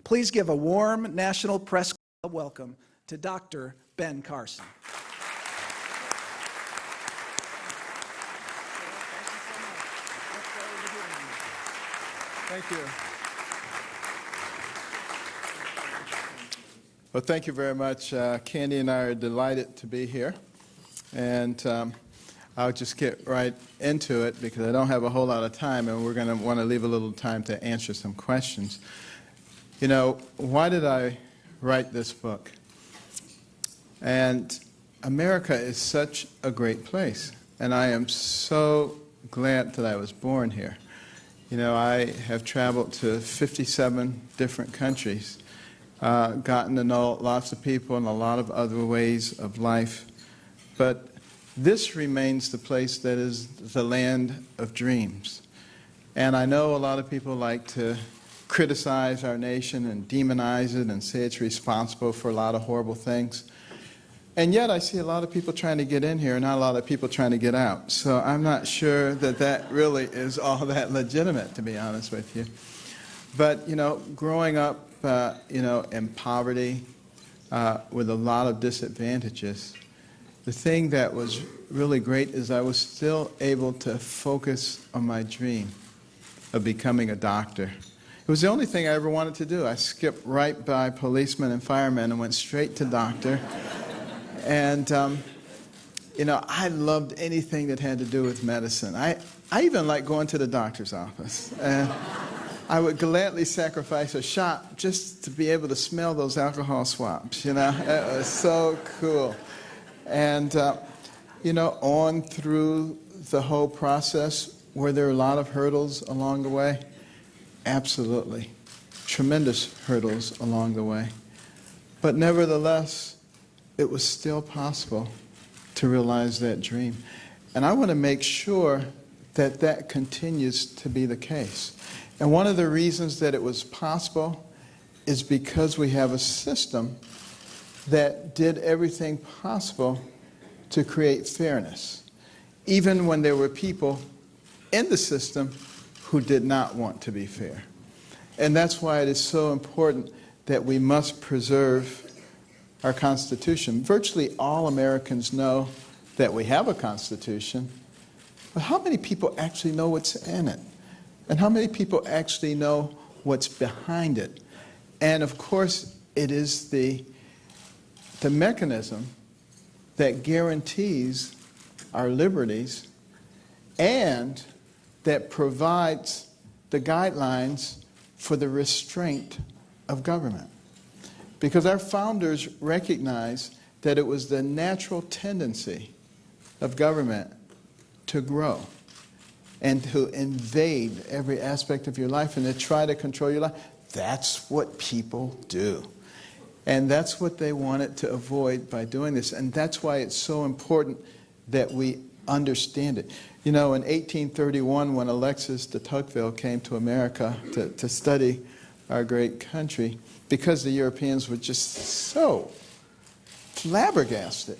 Please give a warm National Press Club welcome to Dr. Ben Carson. Thank you. Well, thank you very much. Candy and I are delighted to be here. And I'll just get right into it because I don't have a whole lot of time, and we're going to want to leave a little time to answer some questions. You know, why did I write this book? And America is such a great place, and I am so glad that I was born here. You know, I have traveled to 57 different countries, gotten to know lots of people and a lot of other ways of life, but this remains the place that is the land of dreams. And I know a lot of people like to criticize our nation and demonize it and say it's responsible for a lot of horrible things. And yet I see a lot of people trying to get in here and not a lot of people trying to get out. So I'm not sure that that really is all that legitimate, to be honest with you. But, you know, growing up, in poverty with a lot of disadvantages, the thing that was really great is I was still able to focus on my dream of becoming a doctor. It was the only thing I ever wanted to do. I skipped right by policemen and firemen and went straight to doctor. And, I loved anything that had to do with medicine. I even liked going to the doctor's office. And I would gladly sacrifice a shot just to be able to smell those alcohol swabs, It was so cool. And, on through the whole process, were there a lot of hurdles along the way? Absolutely. Tremendous hurdles along the way. But nevertheless, it was still possible to realize that dream. And I want to make sure that that continues to be the case. And one of the reasons that it was possible is because we have a system that did everything possible to create fairness, even when there were people in the system who did not want to be fair. And that's why it is so important that we must preserve our Constitution. Virtually all Americans know that we have a Constitution, but how many people actually know what's in it? And how many people actually know what's behind it? And of course, it is the mechanism that guarantees our liberties and that provides the guidelines for the restraint of government. Because our founders recognized that it was the natural tendency of government to grow and to invade every aspect of your life and to try to control your life. That's what people do. And that's what they wanted to avoid by doing this. And that's why it's so important that we understand it. You know, in 1831, when Alexis de Tocqueville came to America to study our great country, because the Europeans were just so flabbergasted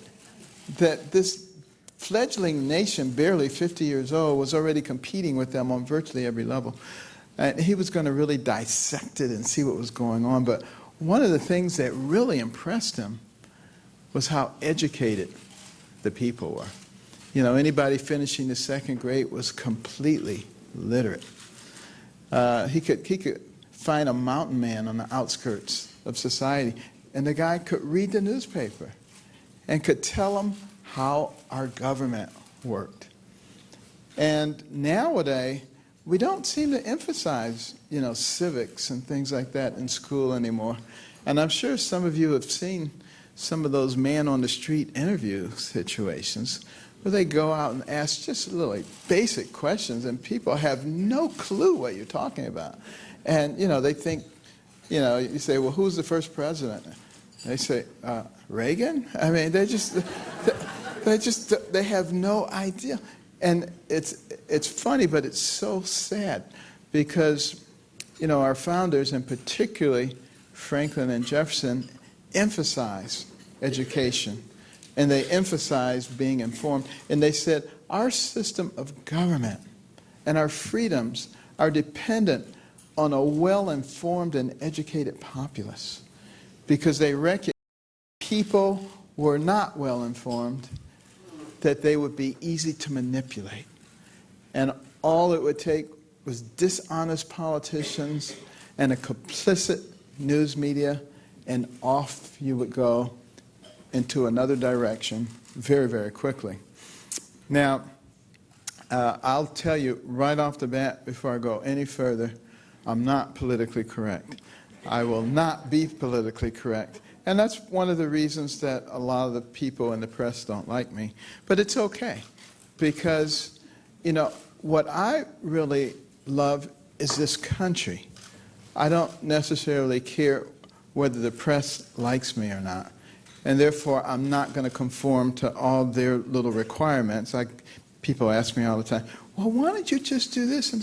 that this fledgling nation, barely 50 years old, was already competing with them on virtually every level. And he was going to really dissect it and see what was going on. But one of the things that really impressed him was how educated the people were. You know, anybody finishing the second grade was completely literate. He could find a mountain man on the outskirts of society, and the guy could read the newspaper and could tell him how our government worked. And nowadays, we don't seem to emphasize, civics and things like that in school anymore. And I'm sure some of you have seen some of those man-on-the-street interview situations where they go out and ask just little basic questions, and people have no clue what you're talking about. And, they think, you say, well, who's the first president? They say, Reagan? I mean, they have no idea. And it's funny, but it's so sad because, our founders, and particularly Franklin and Jefferson, emphasized education, and they emphasized being informed. And they said, our system of government and our freedoms are dependent on a well-informed and educated populace, because they recognize people were not well-informed, that they would be easy to manipulate. And all it would take was dishonest politicians and a complicit news media, and off you would go into another direction very, very quickly. Now, I'll tell you right off the bat, before I go any further, I'm not politically correct. I will not be politically correct. And that's one of the reasons that a lot of the people in the press don't like me. But it's okay, because, you know, what I really love is this country. I don't necessarily care whether the press likes me or not. And therefore, I'm not going to conform to all their little requirements. People ask me all the time, well, why don't you just do this,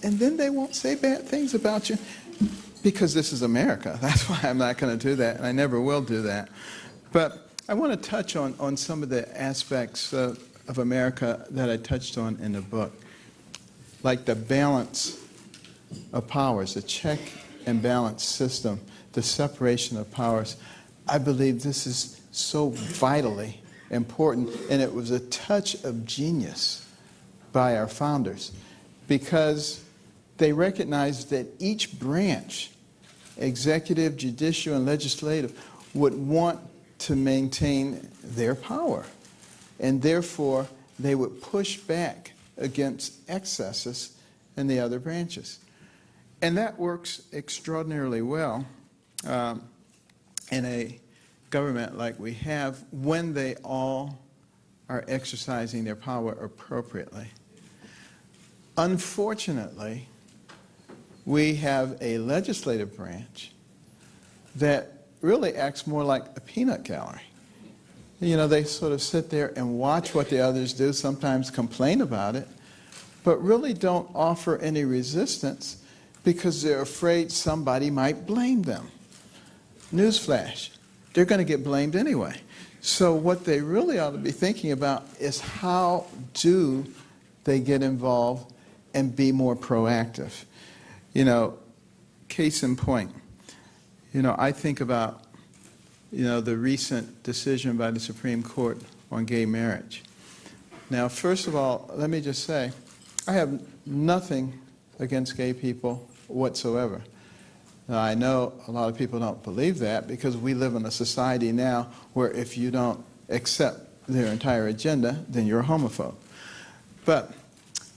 and then they won't say bad things about you? Because this is America. That's why I'm not going to do that, and I never will do that. But I want to touch on some of the aspects of America that I touched on in the book, like the balance of powers, the check and balance system, the separation of powers. I believe this is so vitally important, and it was a touch of genius by our founders, because they recognized that each branch, executive, judicial, and legislative, would want to maintain their power, and therefore they would push back against excesses in the other branches. And that works extraordinarily well in a government like we have, when they all are exercising their power appropriately. Unfortunately, we have a legislative branch that really acts more like a peanut gallery. You know, they sort of sit there and watch what the others do, sometimes complain about it, but really don't offer any resistance because they're afraid somebody might blame them. Newsflash, they're going to get blamed anyway. So what they really ought to be thinking about is, how do they get involved and be more proactive? You know, case in point, you know, I think about, you know, the recent decision by the Supreme Court on gay marriage. Now, first of all, let me just say, I have nothing against gay people whatsoever. Now, I know a lot of people don't believe that, because we live in a society now where if you don't accept their entire agenda, then you're a homophobe. But,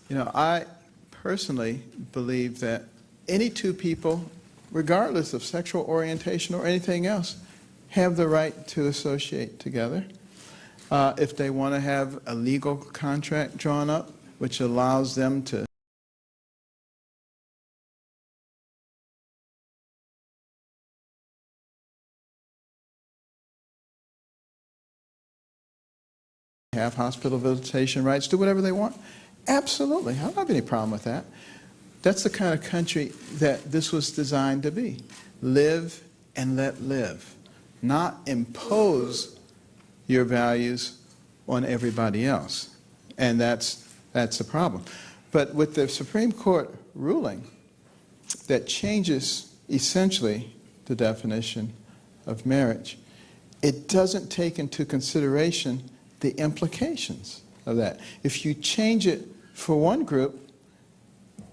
you know, I personally believe that any two people, regardless of sexual orientation or anything else, have the right to associate together. If they want to have a legal contract drawn up, which allows them to have hospital visitation rights, do whatever they want, absolutely. I don't have any problem with that. That's the kind of country that this was designed to be. Live and let live. Not impose your values on everybody else. And that's the problem. But with the Supreme Court ruling that changes essentially the definition of marriage, it doesn't take into consideration the implications of that. If you change it for one group,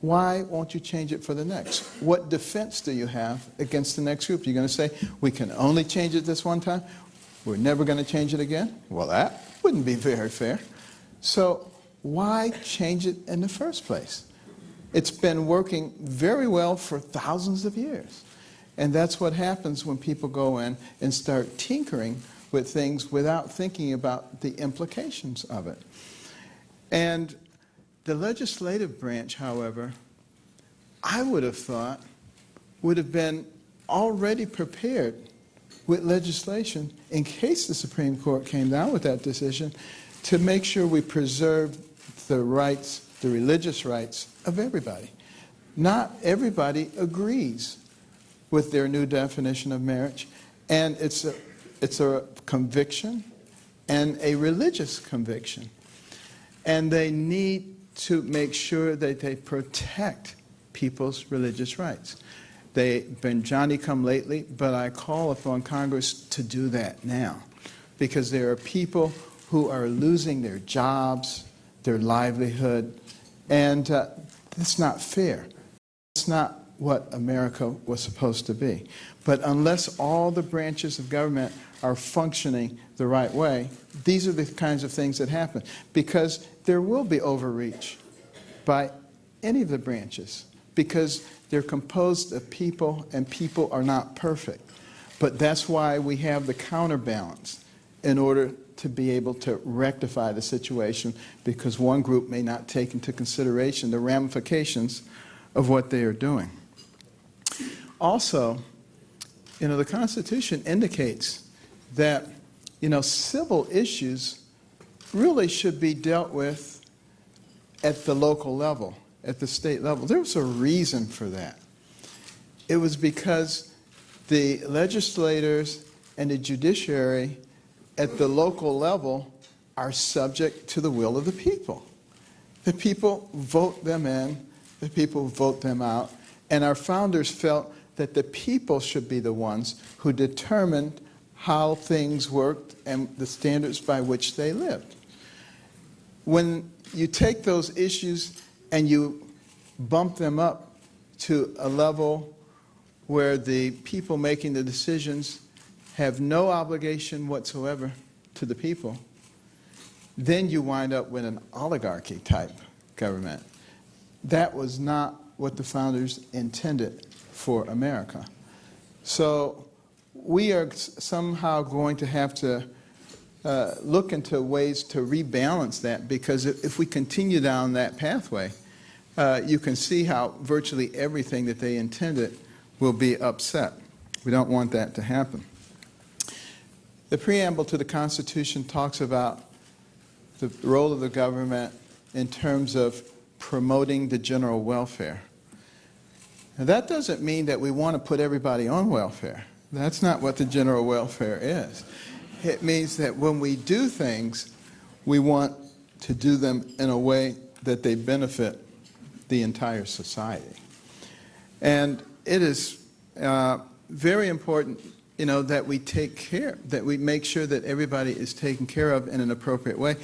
why won't you change it for the next? What defense do you have against the next group? You're going to say, we can only change it this one time? We're never going to change it again? Well, that wouldn't be very fair. So why change it in the first place? It's been working very well for thousands of years. And that's what happens when people go in and start tinkering with things without thinking about the implications of it. And the legislative branch, however, I would have thought would have been already prepared with legislation in case the Supreme Court came down with that decision, to make sure we preserve the rights, the religious rights of everybody. Not everybody agrees with their new definition of marriage, and it's a conviction and a religious conviction. And they need to make sure that they protect people's religious rights. They've been Johnny-come-lately, but I call upon Congress to do that now, because there are people who are losing their jobs, their livelihood, and it's not fair. It's not what America was supposed to be. But unless all the branches of government are functioning the right way, these are the kinds of things that happen, because there will be overreach by any of the branches, because they're composed of people, and people are not perfect. But that's why we have the counterbalance in order to be able to rectify the situation, because one group may not take into consideration the ramifications of what they are doing. Also, the Constitution indicates that, civil issues really should be dealt with at the local level, at the state level. There was a reason for that. It was because the legislators and the judiciary at the local level are subject to the will of the people. The people vote them in, the people vote them out, and our founders felt that the people should be the ones who determined how things worked and the standards by which they lived. When you take those issues and you bump them up to a level where the people making the decisions have no obligation whatsoever to the people, then you wind up with an oligarchy-type government. That was not what the founders intended for America. So we are somehow going to have to look into ways to rebalance that, because if we continue down that pathway, you can see how virtually everything that they intended will be upset. We don't want that to happen. The preamble to the Constitution talks about the role of the government in terms of promoting the general welfare. Now, that doesn't mean that we want to put everybody on welfare. That's not what the general welfare is. It means that when we do things, we want to do them in a way that they benefit the entire society. And it is very important, that we take care, that we make sure that everybody is taken care of in an appropriate way.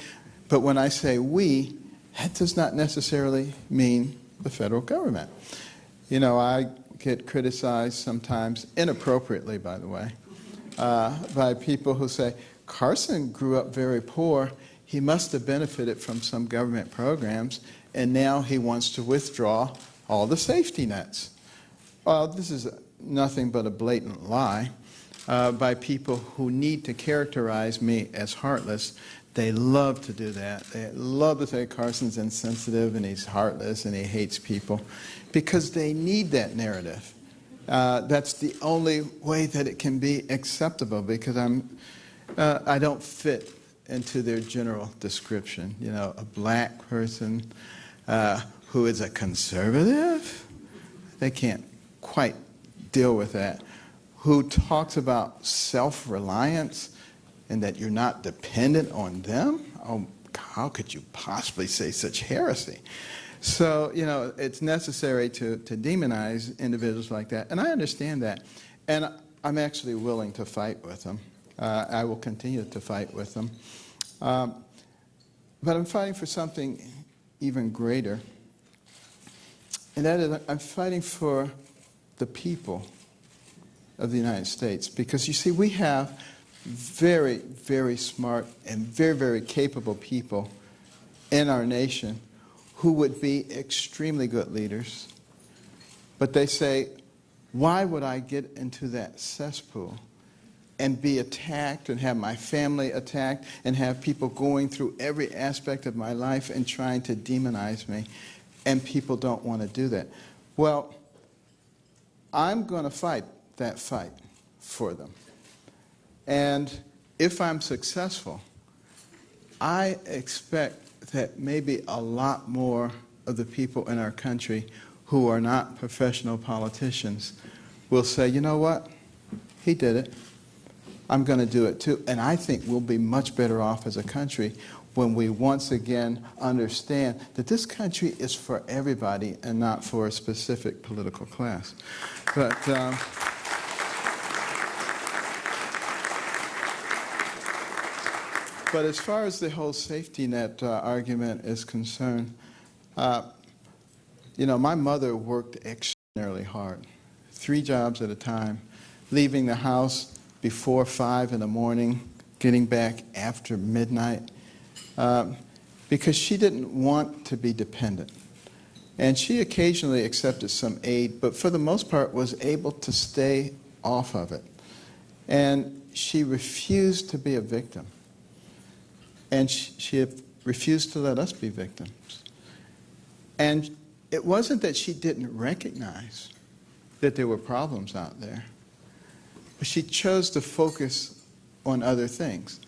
But when I say we, that does not necessarily mean the federal government. I get criticized sometimes, inappropriately, by the way, by people who say, Carson grew up very poor, he must have benefited from some government programs, and now he wants to withdraw all the safety nets. Well, this is nothing but a blatant lie by people who need to characterize me as heartless. They love to do that. They love to say Carson's insensitive and he's heartless and he hates people, because they need that narrative. That's the only way that it can be acceptable, because I don't fit into their general description. A black person who is a conservative, they can't quite deal with that. Who talks about self-reliance and that you're not dependent on them? Oh, how could you possibly say such heresy? So, it's necessary to demonize individuals like that. And I understand that. And I'm actually willing to fight with them. I will continue to fight with them. But I'm fighting for something even greater. And that is, I'm fighting for the people of the United States. Because, you see, we have very, very smart and very, very capable people in our nation who would be extremely good leaders. But they say, why would I get into that cesspool and be attacked and have my family attacked and have people going through every aspect of my life and trying to demonize me? And people don't want to do that. Well, I'm going to fight that fight for them. And if I'm successful, I expect that maybe a lot more of the people in our country who are not professional politicians will say, you know what, he did it. I'm going to do it too. And I think we'll be much better off as a country when we once again understand that this country is for everybody and not for a specific political class. But as far as the whole safety net argument is concerned, my mother worked extraordinarily hard, 3 jobs at a time, leaving the house before 5 in the morning, getting back after midnight, because she didn't want to be dependent. And she occasionally accepted some aid, but for the most part was able to stay off of it. And she refused to be a victim. And she refused to let us be victims. And it wasn't that she didn't recognize that there were problems out there, but she chose to focus on other things.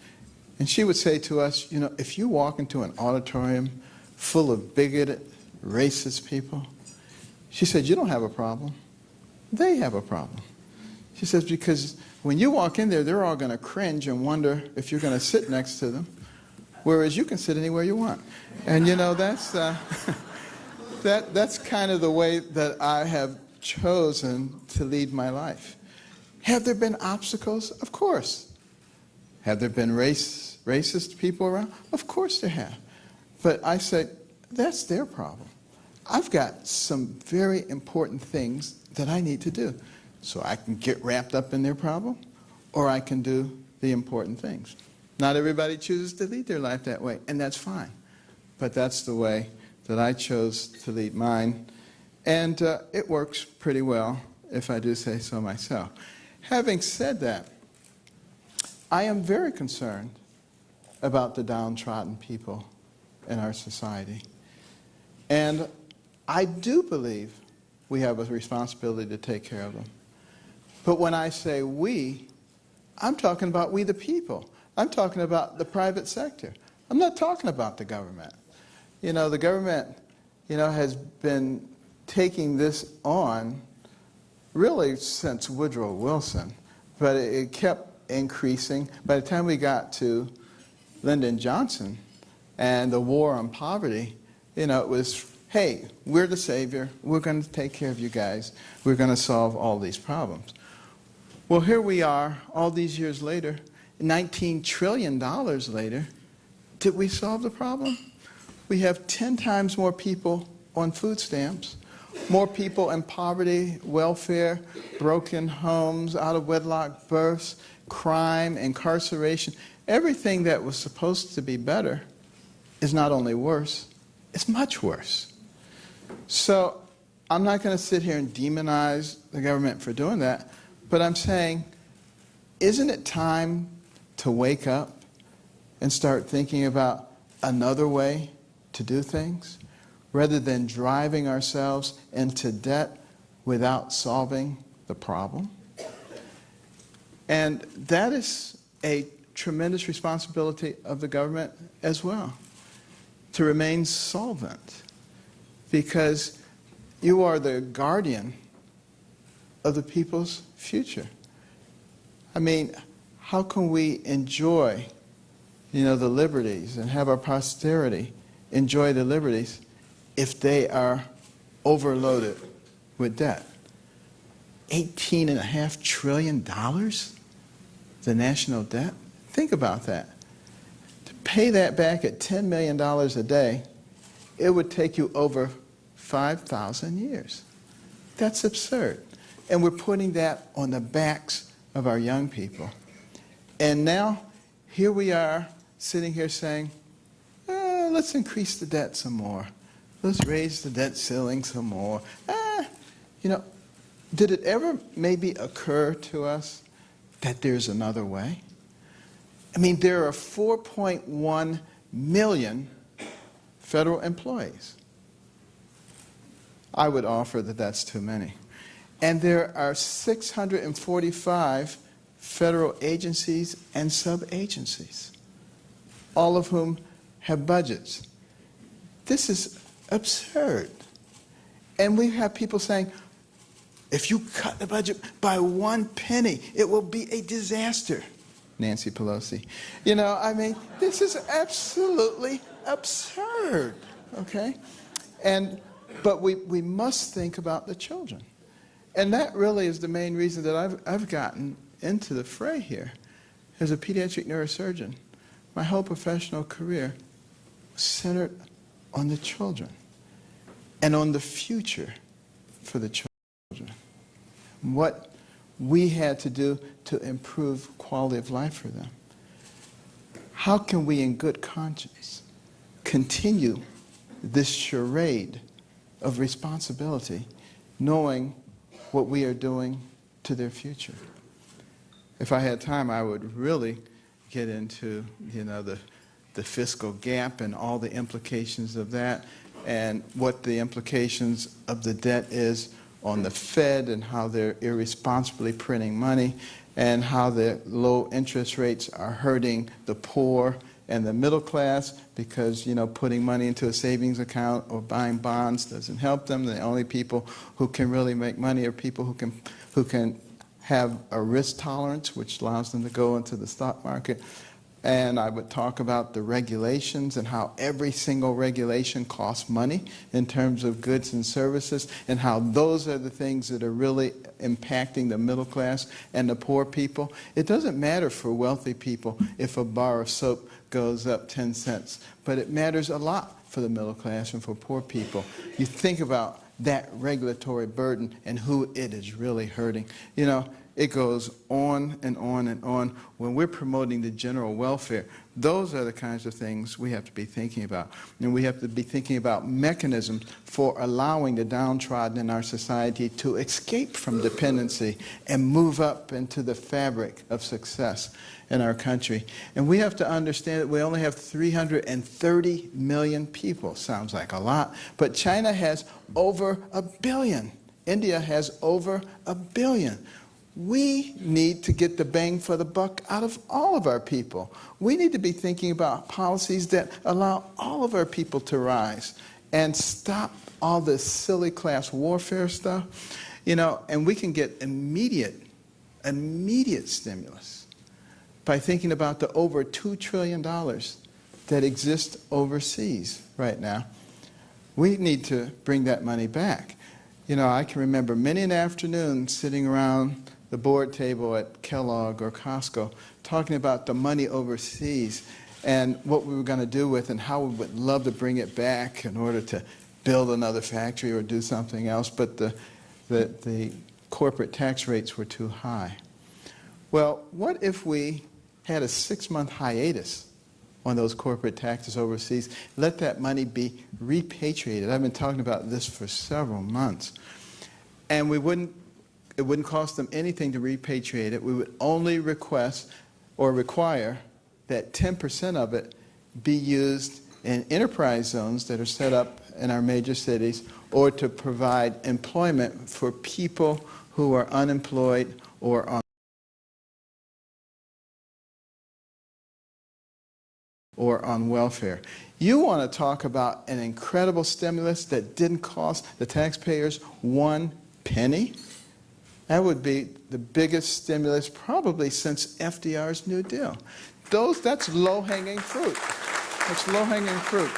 And she would say to us, if you walk into an auditorium full of bigoted, racist people, she said, you don't have a problem. They have a problem. She says, because when you walk in there, they're all going to cringe and wonder if you're going to sit next to them, whereas you can sit anywhere you want. And that's that's kind of the way that I have chosen to lead my life. Have there been obstacles? Of course. Have there been racist people around? Of course there have. But I said, that's their problem. I've got some very important things that I need to do. So I can get wrapped up in their problem, or I can do the important things. Not everybody chooses to lead their life that way, and that's fine. But that's the way that I chose to lead mine. And it works pretty well, if I do say so myself. Having said that, I am very concerned about the downtrodden people in our society. And I do believe we have a responsibility to take care of them. But when I say we, I'm talking about we the people. I'm talking about the private sector. I'm not talking about the government. The government, has been taking this on really since Woodrow Wilson, but it kept increasing. By the time we got to Lyndon Johnson and the war on poverty, it was, hey, we're the savior. We're going to take care of you guys. We're going to solve all these problems. Well, here we are all these years later, $19 trillion later. Did we solve the problem? We have 10 times more people on food stamps, more people in poverty, welfare, broken homes, out-of-wedlock births, crime, incarceration. Everything that was supposed to be better is not only worse, it's much worse. So I'm not going to sit here and demonize the government for doing that, but I'm saying, isn't it time to wake up and start thinking about another way to do things, rather than driving ourselves into debt without solving the problem? And that is a tremendous responsibility of the government as well, to remain solvent, because you are the guardian of the people's future. I mean, how can we enjoy, the liberties and have our posterity enjoy the liberties if they are overloaded with debt? $18.5 trillion, the national debt? Think about that. To pay that back at $10 million a day, it would take you over 5,000 years. That's absurd. And we're putting that on the backs of our young people. And now, here we are, sitting here saying, let's increase the debt some more. Let's raise the debt ceiling some more. Did it ever maybe occur to us that there's another way? I mean, there are 4.1 million federal employees. I would offer that that's too many. And there are 645 federal agencies and sub-agencies, all of whom have budgets. This is absurd. And we have people saying, if you cut the budget by 1 penny, it will be a disaster. Nancy Pelosi. You know, I mean, this is absolutely absurd, okay? But we must think about the children. And that really is the main reason that I've gotten into the fray here. As a pediatric neurosurgeon, my whole professional career was centered on the children and on the future for the children. What we had to do to improve quality of life for them. How can we in good conscience continue this charade of responsibility, knowing what we are doing to their future? If I had time, I would really get into, you know, the fiscal gap and all the implications of that, and what the implications of the debt is on the Fed, and how they're irresponsibly printing money, and how the low interest rates are hurting the poor and the middle class, because, you know, putting money into a savings account or buying bonds doesn't help them. The only people who can really make money are people who can have a risk tolerance, which allows them to go into the stock market. And I would talk about the regulations and how every single regulation costs money in terms of goods and services, and how those are the things that are really impacting the middle class and the poor people. It doesn't matter for wealthy people if a bar of soap goes up 10 cents, but it matters a lot for the middle class and for poor people. You think about that regulatory burden and who it is really hurting. You know, it goes on and on and on. When we're promoting the general welfare, those are the kinds of things we have to be thinking about. And we have to be thinking about mechanisms for allowing the downtrodden in our society to escape from dependency and move up into the fabric of success in our country. And we have to understand that we only have 330 million people. Sounds like a lot, but China has over 1 billion. India has over 1 billion. We need to get the bang for the buck out of all of our people. We need to be thinking about policies that allow all of our people to rise and stop all this silly class warfare stuff. You know, and we can get immediate stimulus by thinking about the over $2 trillion that exists overseas right now. We need to bring that money back. You know, I can remember many an afternoon sitting around the board table at Kellogg or Costco talking about the money overseas and what we were going to do with, and how we would love to bring it back in order to build another factory or do something else, but the corporate tax rates were too high. Well, what if we had a 6-month hiatus on those corporate taxes overseas, let that money be repatriated? I've been talking about this for several months. And it wouldn't cost them anything to repatriate it. We would only request or require that 10% of it be used in enterprise zones that are set up in our major cities, or to provide employment for people who are unemployed or on welfare. You want to talk about an incredible stimulus that didn't cost the taxpayers 1 penny? That would be the biggest stimulus probably since FDR's New Deal. That's low-hanging fruit. That's low-hanging fruit.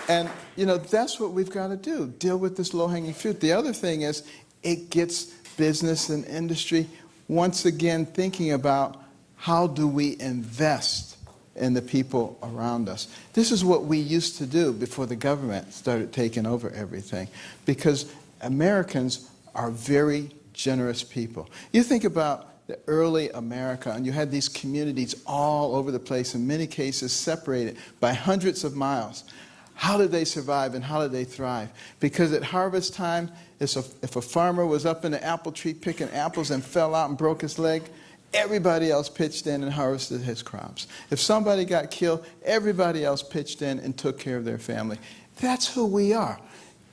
And, you know, that's what we've got to do, deal with this low-hanging fruit. The other thing is, it gets business and industry once again thinking about, how do we invest in the people around us? This is what we used to do before the government started taking over everything, because Americans are very generous people. You think about the early America, and you had these communities all over the place, in many cases separated by hundreds of miles. How did they survive and how did they thrive? Because at harvest time, if a farmer was up in the apple tree picking apples and fell out and broke his leg, everybody else pitched in and harvested his crops. If somebody got killed, everybody else pitched in and took care of their family. That's who we are.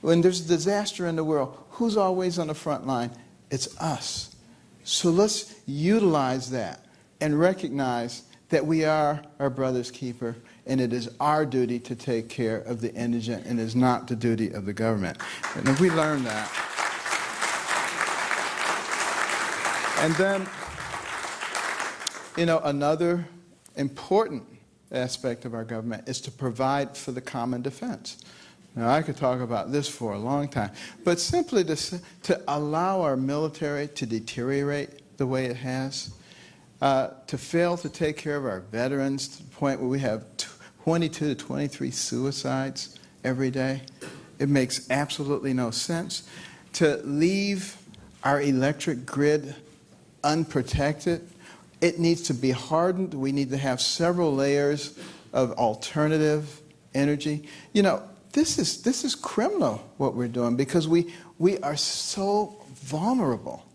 When there's a disaster in the world, who's always on the front line? It's us. So let's utilize that and recognize that we are our brother's keeper, and it is our duty to take care of the indigent, and it is not the duty of the government. And if we learn that, and then Another important aspect of our government is to provide for the common defense. Now, I could talk about this for a long time, but simply to allow our military to deteriorate the way it has, to fail to take care of our veterans to the point where we have 22 to 23 suicides every day, it makes absolutely no sense. To leave our electric grid unprotected, it needs to be hardened. We need to have several layers of alternative energy. This is criminal what we're doing because we are so vulnerable.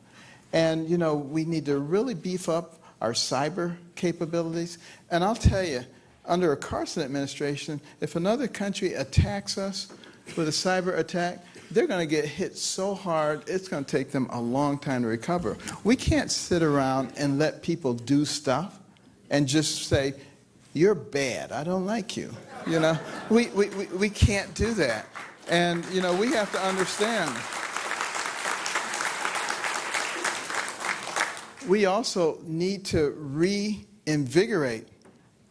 And, we need to really beef up our cyber capabilities. And I'll tell you, under a Carson administration, if another country attacks us with a cyber attack, they're going to get hit so hard, it's going to take them a long time to recover. We can't sit around and let people do stuff and just say, you're bad, I don't like you. We can't do that. And, we have to understand. We also need to reinvigorate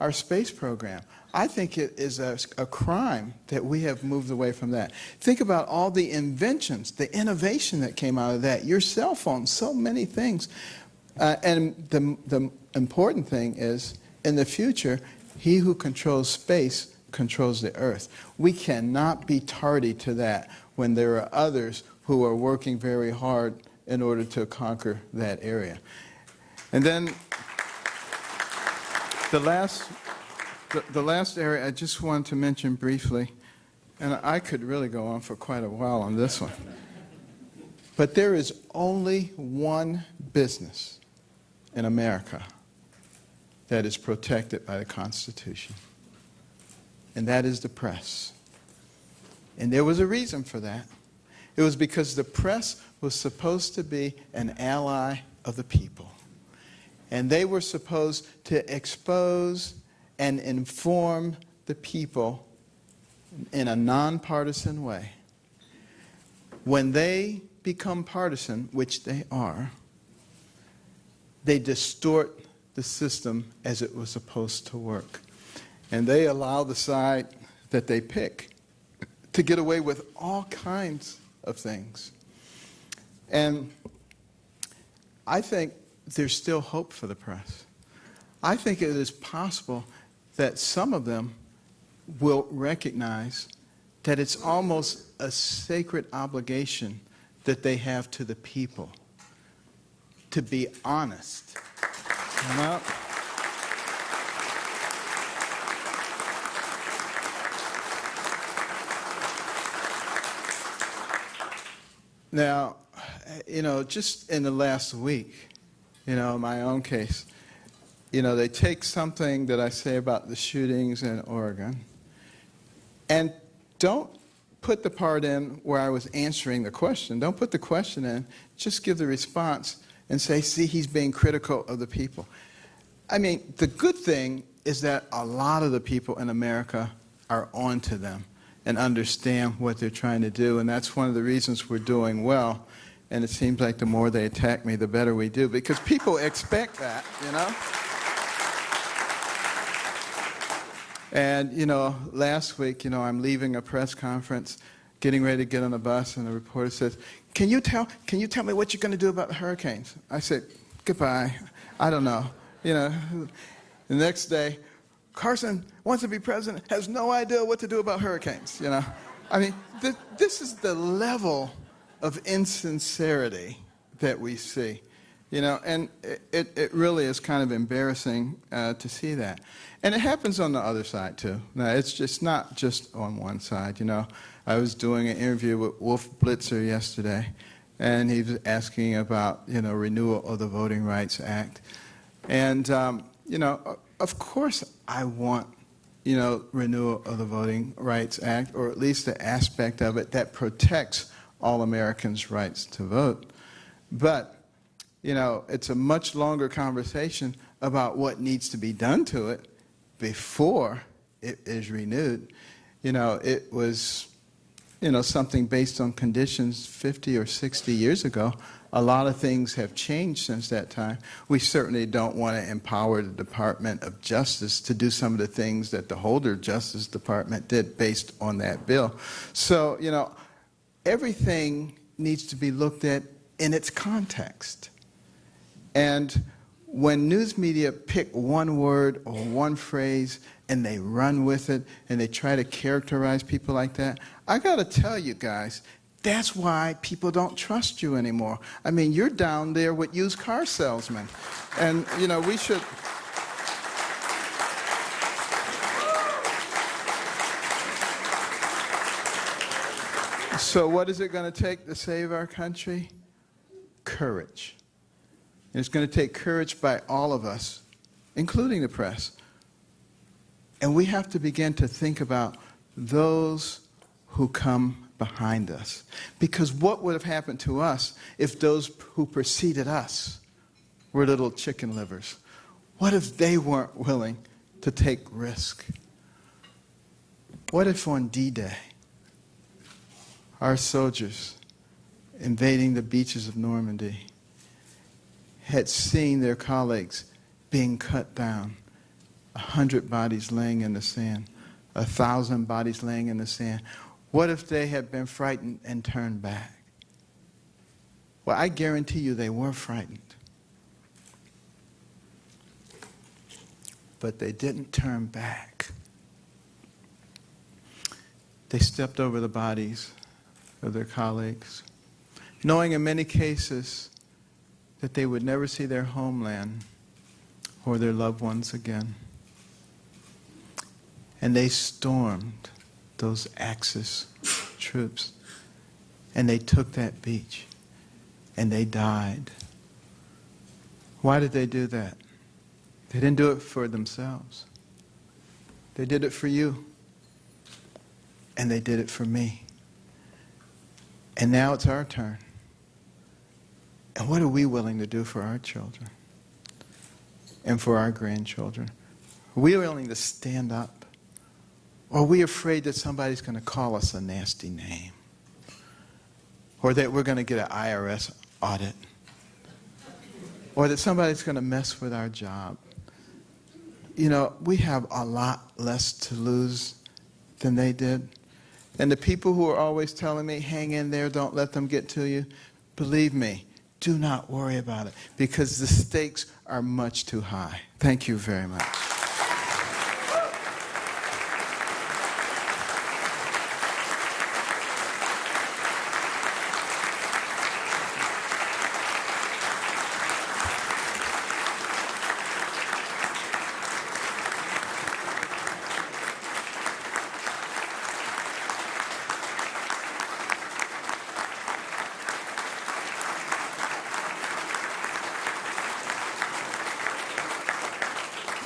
our space program. I think it is a crime that we have moved away from that. Think about all the inventions, the innovation that came out of that. Your cell phone, so many things. And the important thing is, in the future, he who controls space controls the earth. We cannot be tardy to that when there are others who are working very hard in order to conquer that area. And then the last area I just wanted to mention briefly, and I could really go on for quite a while on this one, but there is only one business in America that is protected by the Constitution, and that is the press. And there was a reason for that. It was because the press was supposed to be an ally of the people, and they were supposed to expose and inform the people in a nonpartisan way. When they become partisan, which they are, they distort the system as it was supposed to work. And they allow the side that they pick to get away with all kinds of things. And I think there's still hope for the press. I think it is possible that some of them will recognize that it's almost a sacred obligation that they have to the people to be honest. Now, just in the last week, in my own case, they take something that I say about the shootings in Oregon and don't put the part in where I was answering the question. Don't put the question in. Just give the response and say, see, he's being critical of the people. I mean, the good thing is that a lot of the people in America are on to them and understand what they're trying to do, and that's one of the reasons we're doing well. And it seems like the more they attack me, the better we do, because people expect that, And, last week, I'm leaving a press conference, getting ready to get on the bus, and the reporter says, can you tell me what you're going to do about the hurricanes? I said, goodbye, I don't know. The next day, Carson wants to be president, has no idea what to do about hurricanes, I mean, this is the level of insincerity that we see. And it really is kind of embarrassing to see that. And it happens on the other side, too. Now, it's just not just on one side. I was doing an interview with Wolf Blitzer yesterday, and he was asking about, renewal of the Voting Rights Act. And, of course I want, renewal of the Voting Rights Act, or at least the aspect of it that protects all Americans' rights to vote. But it's a much longer conversation about what needs to be done to it before it is renewed. It was, something based on conditions 50 or 60 years ago. a lot of things have changed since that time. We certainly don't want to empower the Department of Justice to do some of the things that the Holder Justice Department did based on that bill. So, you know, everything needs to be looked at in its context. And when news media pick one word or one phrase and they run with it and they try to characterize people like that, I got to tell you guys, that's why people don't trust you anymore. I mean, you're down there with used car salesmen. And, you know, we should... So what is it going to take to save our country? Courage. And it's going to take courage by all of us, including the press. And we have to begin to think about those who come behind us. Because what would have happened to us if those who preceded us were little chicken livers? What if they weren't willing to take risk? What if on D-Day, our soldiers invading the beaches of Normandy had seen their colleagues being cut down, 100 bodies laying in the sand, 1,000 bodies laying in the sand? What if they had been frightened and turned back? Well, I guarantee you they were frightened. But they didn't turn back. They stepped over the bodies of their colleagues, knowing in many cases that they would never see their homeland or their loved ones again. And they stormed those Axis troops, and they took that beach, and they died. Why did they do that? They didn't do it for themselves. They did it for you, and they did it for me. And now it's our turn. And what are we willing to do for our children and for our grandchildren? Are we willing to stand up? Or are we afraid that somebody's going to call us a nasty name? Or that we're going to get an IRS audit? Or that somebody's going to mess with our job? You know, we have a lot less to lose than they did. And the people who are always telling me, hang in there, don't let them get to you, believe me, do not worry about it, because the stakes are much too high. Thank you very much.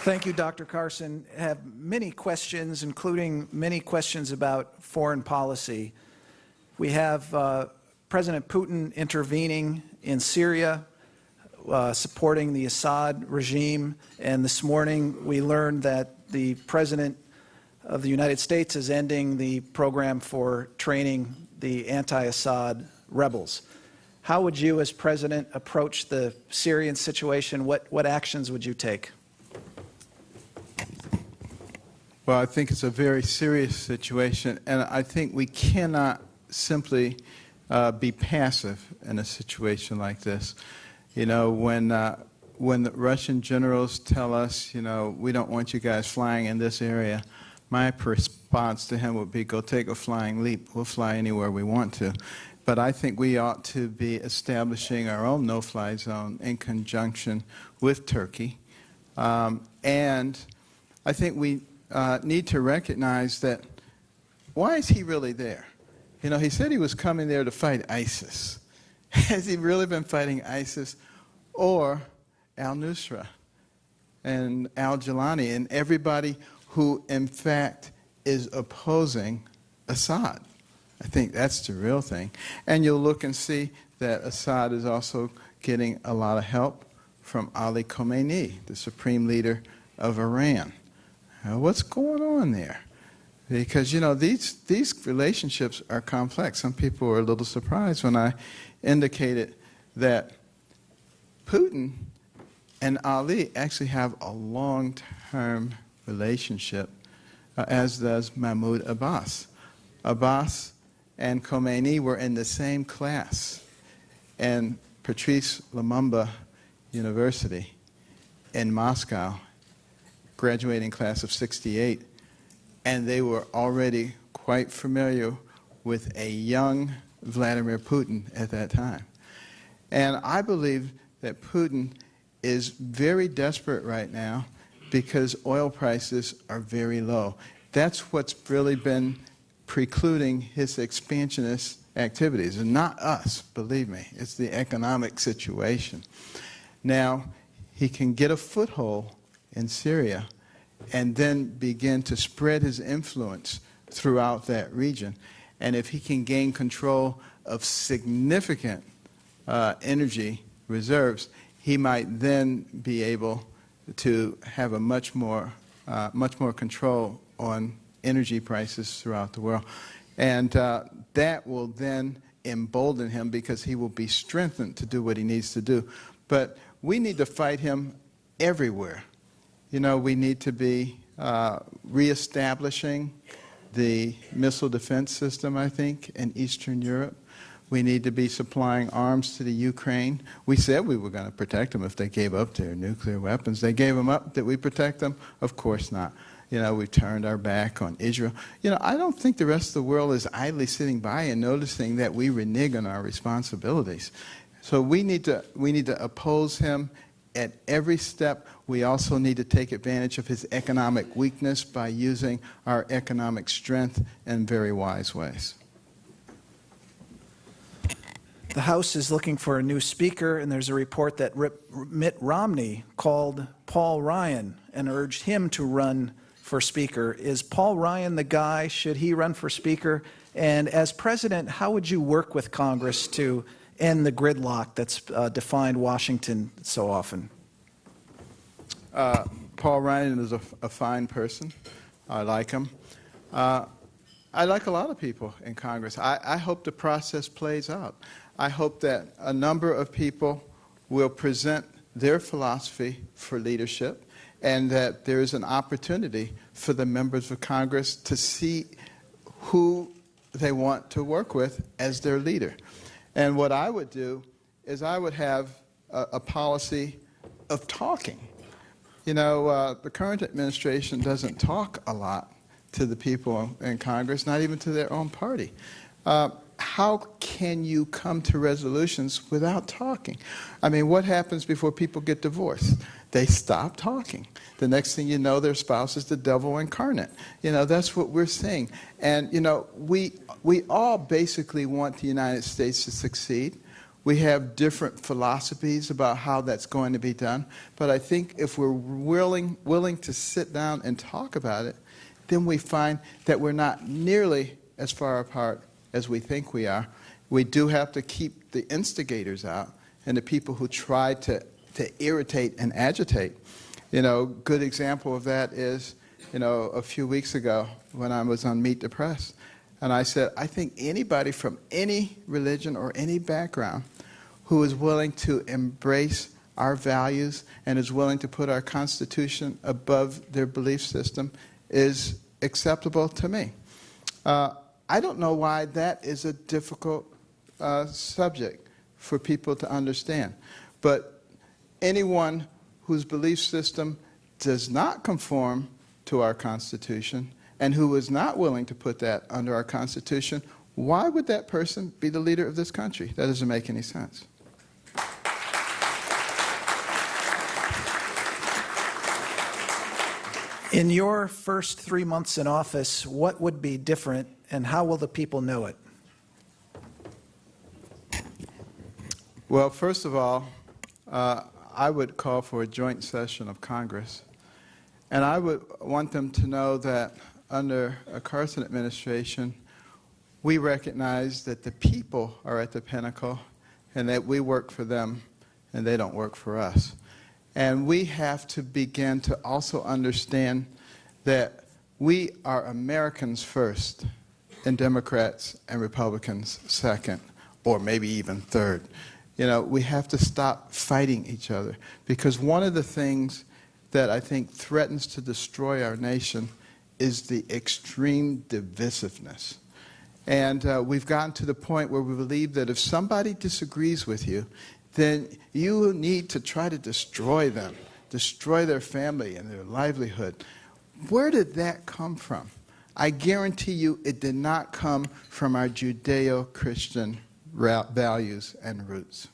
Thank you, Dr. Carson. I have many questions, including many questions about foreign policy. We have President Putin intervening in Syria, supporting the Assad regime, and this morning we learned that the President of the United States is ending the program for training the anti-Assad rebels. How would you, as President, approach the Syrian situation? What actions would you take? Well, I think it's a very serious situation, and I think we cannot simply be passive in a situation like this. You know, when the Russian generals tell us, you know, we don't want you guys flying in this area, my response to him would be, go take a flying leap. We'll fly anywhere we want to. But I think we ought to be establishing our own no-fly zone in conjunction with Turkey. And I think we need to recognize that, why is he really there? You know, he said he was coming there to fight ISIS. Has he really been fighting ISIS or al-Nusra and al-Jilani and everybody who, in fact, is opposing Assad? I think that's the real thing. And you'll look and see that Assad is also getting a lot of help from Ali Khamenei, the supreme leader of Iran. What's going on there? Because, you know, these relationships are complex. Some people were a little surprised when I indicated that Putin and Ali actually have a long-term relationship, as does Mahmoud Abbas. Abbas and Khomeini were in the same class in Patrice Lumumba University in Moscow, graduating class of '68, and they were already quite familiar with a young Vladimir Putin at that time. And I believe that Putin is very desperate right now because oil prices are very low. That's what's really been precluding his expansionist activities, and not us, believe me. It's the economic situation. Now, he can get a foothold in Syria and then begin to spread his influence throughout that region. And if he can gain control of significant energy reserves, he might then be able to have a much more control on energy prices throughout the world. And that will then embolden him because he will be strengthened to do what he needs to do. But we need to fight him everywhere. You know, we need to be reestablishing the missile defense system, I think, in Eastern Europe. We need to be supplying arms to the Ukraine. We said we were going to protect them if they gave up their nuclear weapons. They gave them up. Did we protect them? Of course not. You know, we turned our back on Israel. You know, I don't think the rest of the world is idly sitting by and noticing that we renege on our responsibilities. So we need to oppose him at every step. We also need to take advantage of his economic weakness by using our economic strength in very wise ways. The House is looking for a new speaker, and there's a report that Mitt Romney called Paul Ryan and urged him to run for speaker. Is Paul Ryan the guy? Should he run for speaker? And as president, how would you work with Congress to end the gridlock that's defined Washington so often? Paul Ryan is a fine person. I like him. I like a lot of people in Congress. I hope the process plays out. I hope that a number of people will present their philosophy for leadership, and that there is an opportunity for the members of Congress to see who they want to work with as their leader. And what I would do is I would have a policy of talking. You know, the current administration doesn't talk a lot to the people in Congress, not even to their own party. How can you come to resolutions without talking? I mean, what happens before people get divorced? They stop talking. The next thing you know, their spouse is the devil incarnate. You know, that's what we're seeing. And, you know, we all basically want the United States to succeed. We have different philosophies about how that's going to be done. But I think if we're willing to sit down and talk about it, then we find that we're not nearly as far apart as we think we are. We do have to keep the instigators out and the people who try to irritate and agitate. You know, good example of that is, you know, a few weeks ago when I was on Meet the Press, and I said, I think anybody from any religion or any background who is willing to embrace our values and is willing to put our Constitution above their belief system is acceptable to me. I don't know why that is a difficult subject for people to understand. But anyone whose belief system does not conform to our Constitution and who is not willing to put that under our Constitution, why would that person be the leader of this country? That doesn't make any sense. In your first 3 months in office, what would be different, and how will the people know it? Well, first of all, I would call for a joint session of Congress. And I would want them to know that under a Carson administration, we recognize that the people are at the pinnacle and that we work for them and they don't work for us. And we have to begin to also understand that we are Americans first and Democrats and Republicans second, or maybe even third. You know, we have to stop fighting each other, because one of the things that I think threatens to destroy our nation is the extreme divisiveness. And we've gotten to the point where we believe that if somebody disagrees with you, then you need to try to destroy them, destroy their family and their livelihood. Where did that come from? I guarantee you it did not come from our Judeo-Christian values and roots.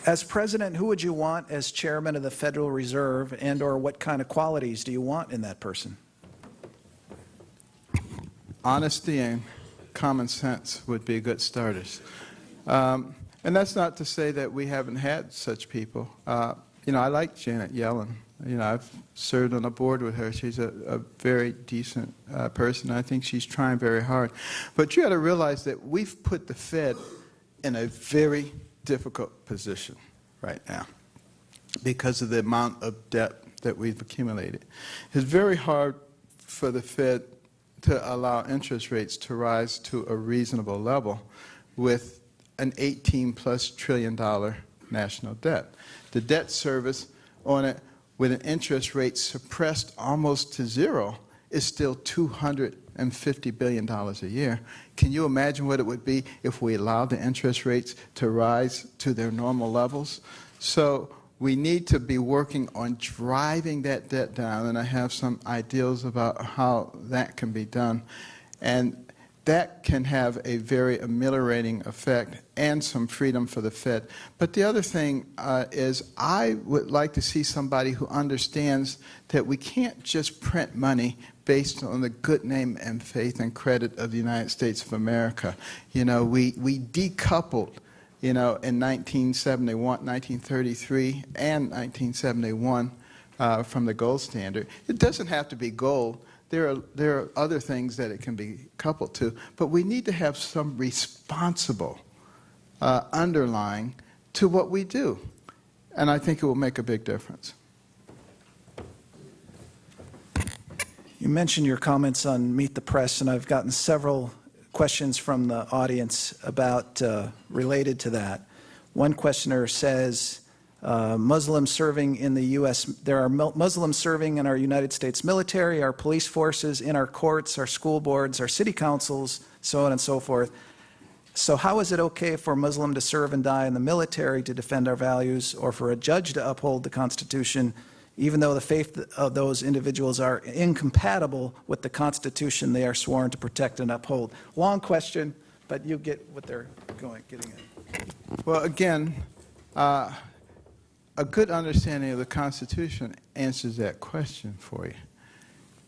As president, who would you want as chairman of the Federal Reserve, and/or what kind of qualities do you want in that person? Honesty and common sense would be good starters. And that's not to say that we haven't had such people. You know, I like Janet Yellen. You know, I've served on a board with her. She's a very decent person. I think she's trying very hard. But you got to realize that we've put the Fed in a very difficult position right now because of the amount of debt that we've accumulated. It's very hard for the Fed to allow interest rates to rise to a reasonable level with an $18+ trillion national debt. The debt service on it, with an interest rate suppressed almost to zero, is still $250 billion a year. Can you imagine what it would be if we allowed the interest rates to rise to their normal levels? So we need to be working on driving that debt down, and I have some ideas about how that can be done. And that can have a very ameliorating effect and some freedom for the Fed. But the other thing is I would like to see somebody who understands that we can't just print money based on the good name and faith and credit of the United States of America. You know, we decoupled, you know, in 1971, 1933 and 1971 from the gold standard. It doesn't have to be gold. There are other things that it can be coupled to, but we need to have some responsible underlying to what we do, and I think it will make a big difference. You mentioned your comments on Meet the Press, and I've gotten several questions from the audience about related to that. One questioner says, Muslims serving in the U.S., there are Muslims serving in our United States military, our police forces, in our courts, our school boards, our city councils, so on and so forth. So how is it okay for a Muslim to serve and die in the military to defend our values, or for a judge to uphold the Constitution, even though the faith of those individuals are incompatible with the Constitution they are sworn to protect and uphold? Long question, but you get what they're getting at. Well, again, a good understanding of the Constitution answers that question for you.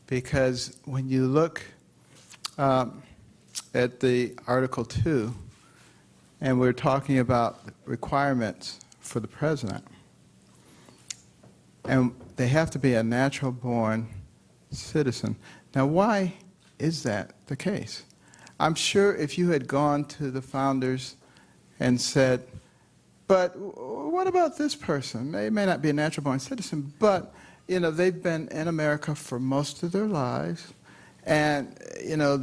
Because when you look at the Article 2, and we're talking about requirements for the president, and they have to be a natural-born citizen. Now, why is that the case? I'm sure if you had gone to the founders and said, but what about this person? They may not be a natural-born citizen, but you know, they've been in America for most of their lives, and you know,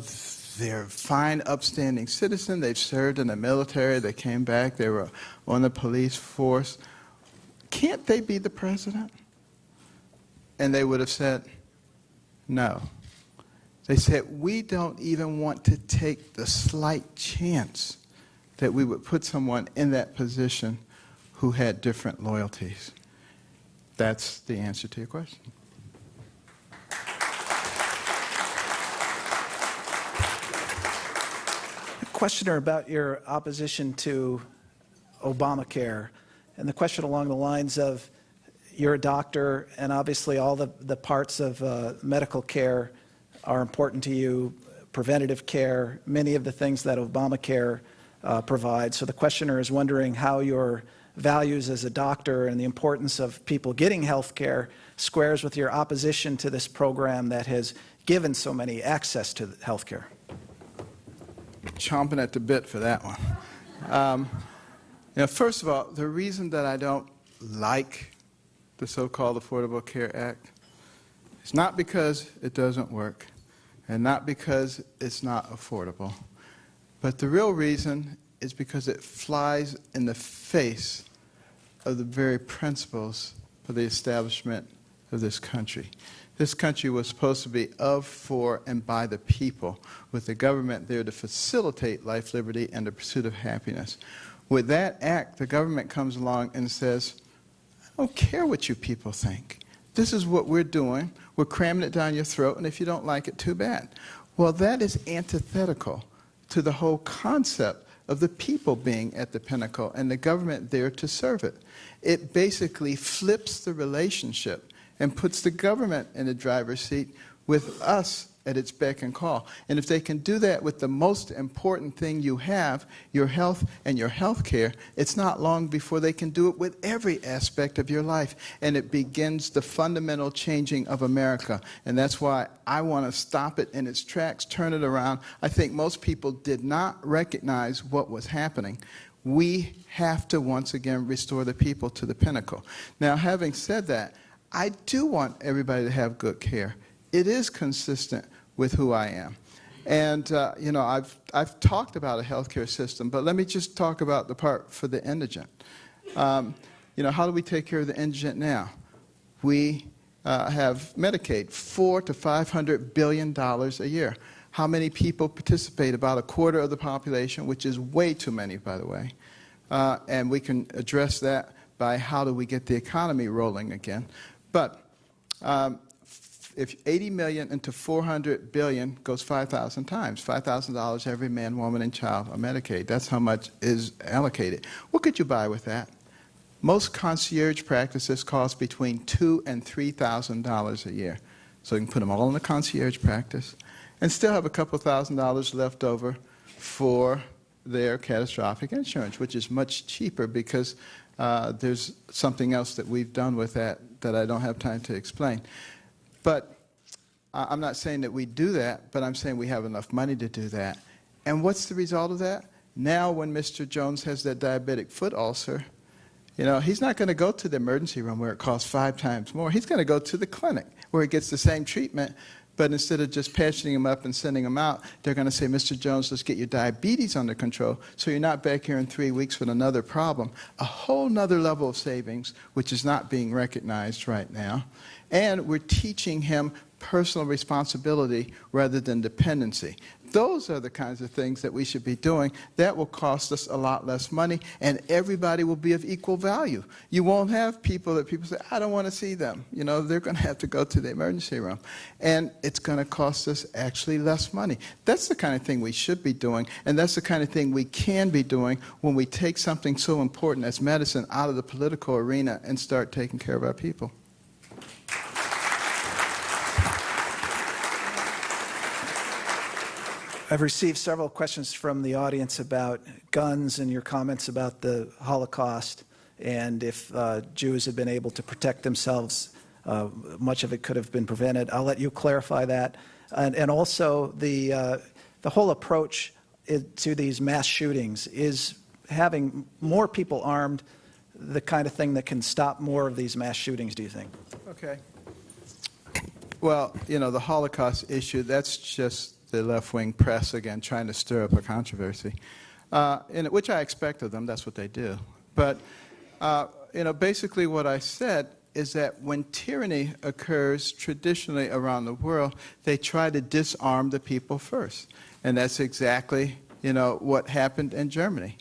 they're fine, upstanding citizen. They've served in the military. They came back. They were on the police force. Can't they be the president? And they would have said, no. They said, we don't even want to take the slight chance that we would put someone in that position who had different loyalties. That's the answer to your question. A questioner about your opposition to Obamacare, and the question along the lines of, you're a doctor, and obviously all the parts of medical care are important to you, preventative care, many of the things that Obamacare provides. So the questioner is wondering how your values as a doctor and the importance of people getting health care squares with your opposition to this program that has given so many access to health care. Chomping at the bit for that one. You know, first of all, the reason that I don't like the so-called Affordable Care Act is not because it doesn't work. and not because it's not affordable. But the real reason is because it flies in the face of the very principles for the establishment of this country. This country was supposed to be of, for, and by the people, with the government there to facilitate life, liberty, and the pursuit of happiness. With that act, the government comes along and says, I don't care what you people think. This is what we're doing. We're cramming it down your throat, and if you don't like it, too bad. Well, that is antithetical to the whole concept of the people being at the pinnacle and the government there to serve it. It basically flips the relationship and puts the government in the driver's seat with us at its beck and call. And if they can do that with the most important thing you have, your health and your health care, it's not long before they can do it with every aspect of your life. And it begins the fundamental changing of America. And that's why I want to stop it in its tracks, turn it around. I think most people did not recognize what was happening. We have to once again restore the people to the pinnacle. Now, having said that, I do want everybody to have good care. It is consistent with who I am. And, I've talked about a healthcare system, but let me just talk about the part for the indigent. How do we take care of the indigent now? We have Medicaid, $400 to $500 billion a year. How many people participate? About a quarter of the population, which is way too many, by the way. And we can address that by how do we get the economy rolling again. But if 80 million into 400 billion goes 5,000 times, $5,000 every man, woman, and child on Medicaid. That's how much is allocated. What could you buy with that? Most concierge practices cost between $2,000 and $3,000 a year. So you can put them all in the concierge practice and still have a couple $1,000s left over for their catastrophic insurance, which is much cheaper because there's something else that we've done with that I don't have time to explain. But I'm not saying that we do that, but I'm saying we have enough money to do that. And what's the result of that? Now when Mr. Jones has that diabetic foot ulcer, he's not going to go to the emergency room where it costs 5 times more. He's going to go to the clinic where he gets the same treatment, but instead of just patching him up and sending him out, they're going to say, Mr. Jones, let's get your diabetes under control so you're not back here in 3 weeks with another problem. A whole nother level of savings, which is not being recognized right now. And we're teaching him personal responsibility rather than dependency. Those are the kinds of things that we should be doing. That will cost us a lot less money, and everybody will be of equal value. You won't have people that people say, I don't want to see them. They're going to have to go to the emergency room. And it's going to cost us actually less money. That's the kind of thing we should be doing, and that's the kind of thing we can be doing when we take something so important as medicine out of the political arena and start taking care of our people. I've received several questions from the audience about guns and your comments about the Holocaust, and if Jews had been able to protect themselves, much of it could have been prevented. I'll let you clarify that. And also the whole approach to these mass shootings is having more people armed the kind of thing that can stop more of these mass shootings, do you think? Okay. Well, the Holocaust issue, that's just the left-wing press, again, trying to stir up a controversy, which I expect of them. That's what they do. But, basically what I said is that when tyranny occurs traditionally around the world, they try to disarm the people first. And that's exactly, what happened in Germany.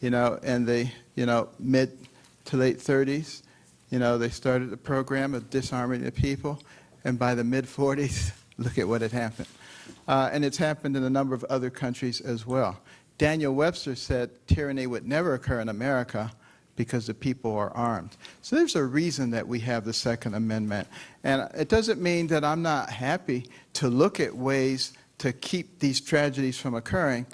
In the, mid to late 30s, they started the program of disarming the people. And by the mid-40s, look at what had happened. And it's happened in a number of other countries as well. Daniel Webster said tyranny would never occur in America because the people are armed. So there's a reason that we have the Second Amendment. And it doesn't mean that I'm not happy to look at ways to keep these tragedies from occurring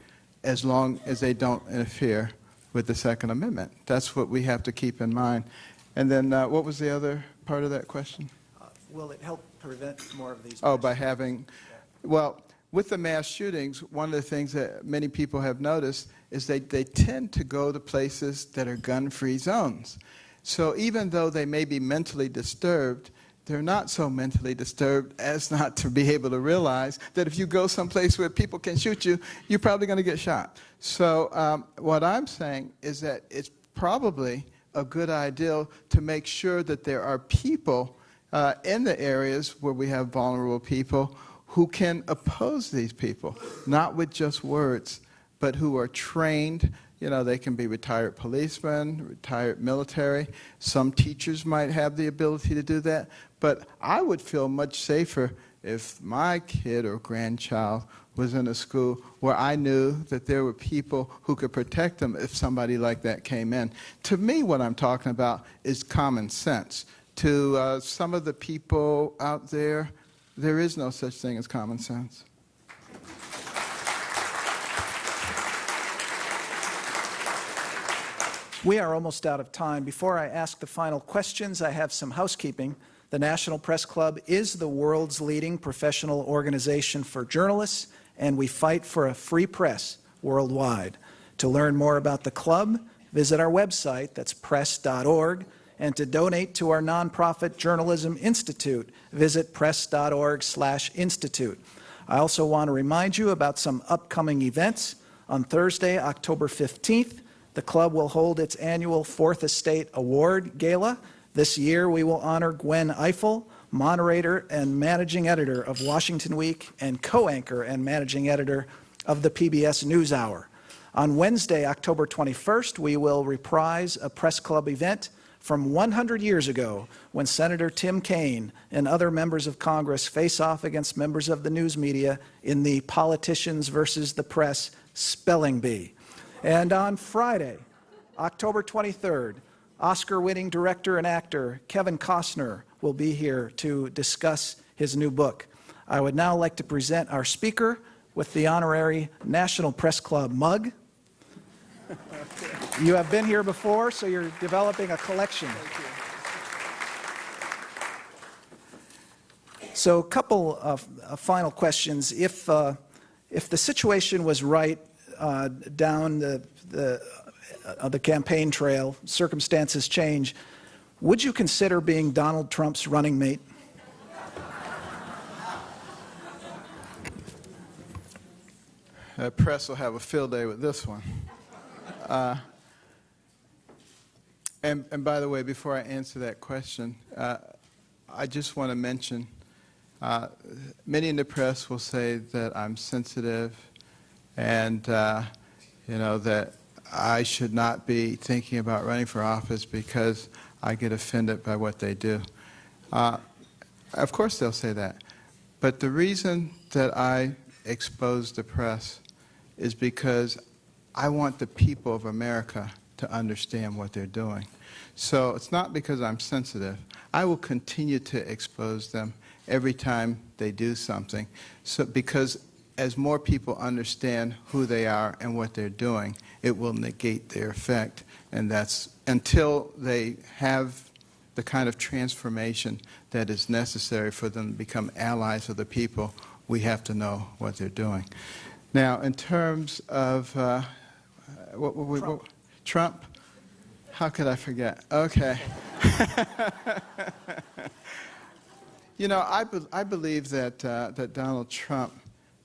as long as they don't interfere with the Second Amendment. That's what we have to keep in mind. And then what was the other part of that question? Will it help prevent more of these? Oh, by having... Well, with the mass shootings, one of the things that many people have noticed is they tend to go to places that are gun-free zones. So even though they may be mentally disturbed, they're not so mentally disturbed as not to be able to realize that if you go someplace where people can shoot you, you're probably going to get shot. So what I'm saying is that it's probably a good idea to make sure that there are people in the areas where we have vulnerable people who can oppose these people, not with just words, but who are trained. You know, they can be retired policemen, retired military. Some teachers might have the ability to do that. But I would feel much safer if my kid or grandchild was in a school where I knew that there were people who could protect them if somebody like that came in. To me, what I'm talking about is common sense. To some of the people out there, there is no such thing as common sense. We are almost out of time. Before I ask the final questions, I have some housekeeping. The National Press Club is the world's leading professional organization for journalists, and we fight for a free press worldwide. To learn more about the club, visit our website, that's press.org, and to donate to our nonprofit Journalism Institute, visit press.org/institute. I also want to remind you about some upcoming events. On Thursday, October 15th, the club will hold its annual Fourth Estate Award Gala. This year, we will honor Gwen Ifill, moderator and managing editor of Washington Week and co-anchor and managing editor of the PBS NewsHour. On Wednesday, October 21st, we will reprise a press club event from 100 years ago when Senator Tim Kaine and other members of Congress face off against members of the news media in the Politicians versus the Press spelling bee. And on Friday, October 23rd, Oscar-winning director and actor Kevin Costner will be here to discuss his new book. I would now like to present our speaker with the honorary National Press Club mug. You have been here before, so you're developing a collection. So a couple of final questions. If the situation was right down the campaign trail, circumstances change, would you consider being Donald Trump's running mate? Press will have a field day with this one. And by the way, before I answer that question, I just want to mention, many in the press will say that I'm sensitive and, you know, that I should not be thinking about running for office because I get offended by what they do. Of course they'll say that. But the reason that I expose the press is because I want the people of America to understand what they're doing. So it's not because I'm sensitive. I will continue to expose them every time they do something. So because as more people understand who they are and what they're doing, it will negate their effect. And that's until they have the kind of transformation that is necessary for them to become allies of the people, we have to know what they're doing. Now, in terms of Trump? How could I forget? Okay. You know, I believe that Donald Trump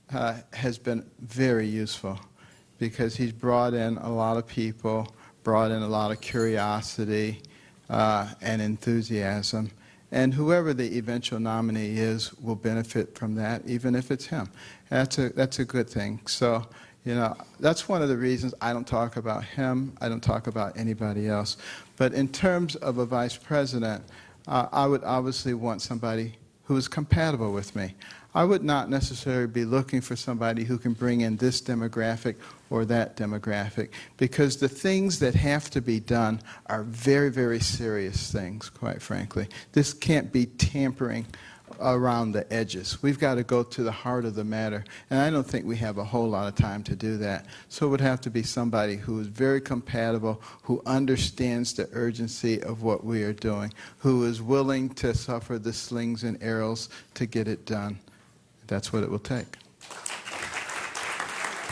has been very useful because he's brought in a lot of people, brought in a lot of curiosity and enthusiasm. And whoever the eventual nominee is will benefit from that, even if it's him. That's a good thing. So, you know, that's one of the reasons I don't talk about him. I don't talk about anybody else. But in terms of a vice president, I would obviously want somebody who is compatible with me. I would not necessarily be looking for somebody who can bring in this demographic or that demographic, because the things that have to be done are very, very serious things, quite frankly. This can't be tampering around the edges. We've got to go to the heart of the matter, and I don't think we have a whole lot of time to do that. So it would have to be somebody who is very compatible, who understands the urgency of what we are doing, who is willing to suffer the slings and arrows to get it done. That's what it will take.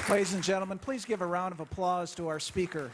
Ladies and gentlemen, please give a round of applause to our speaker.